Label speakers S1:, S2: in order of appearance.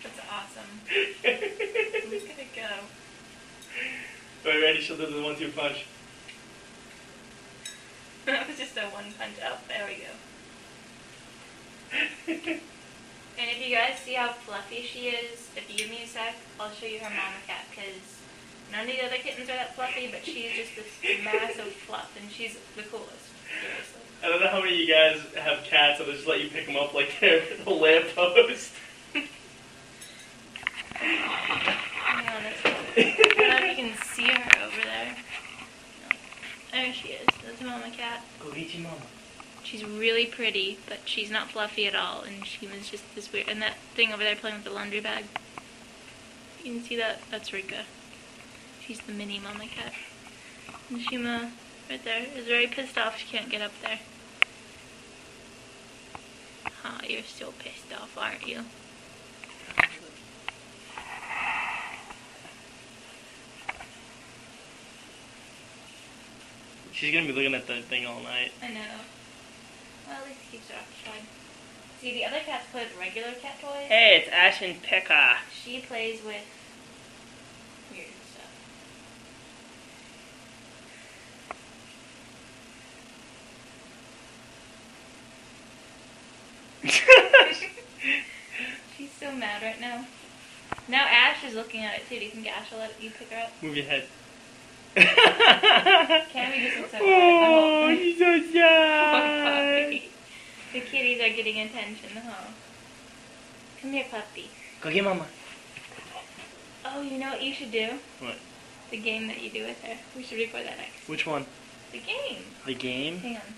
S1: That's awesome. Who's gonna go?
S2: Alright, ready? She'll do the 1-2 punch.
S1: That was just a one punch. Oh, there we go. And if you guys see how fluffy she is, if you give me a sec, I'll show you her mama cat, because none of the other kittens are that fluffy, but she's just this massive fluff, and she's the coolest. Seriously.
S2: I don't know how many of you guys have cats, so they'll just let you pick them up like they're a lamppost.
S1: Yeah, that's cool. I don't know if you can see her over there. No. There she is. That's Mama Cat.
S2: Go get your mama.
S1: She's really pretty, but she's not fluffy at all, and she was just this weird. And that thing over there playing with the laundry bag. You can see that? That's Rika. She's the mini Mama Cat. And Shima, right there, is very pissed off she can't get up there. Huh, you're still pissed off, aren't you?
S2: She's gonna be looking at that thing all night.
S1: I know. Well, at least it keeps her occupied. See, the other cats play with regular cat toys.
S2: Hey, it's Ashen Pekka.
S1: She plays with weird stuff. She's so mad right now. Now Ash is looking at it too. Do you think Ash will let you pick her up?
S2: Move your head.
S1: Cammy just looks so good.
S2: Oh, she's so
S1: Oh,
S2: shy.
S1: puppy. The kitties are getting attention, huh? Come here, puppy.
S2: Go get mama.
S1: Oh, you know what you should do?
S2: What?
S1: The game that you do with her. We should record that next.
S2: Which one?
S1: The game.
S2: The game?
S1: Hang on.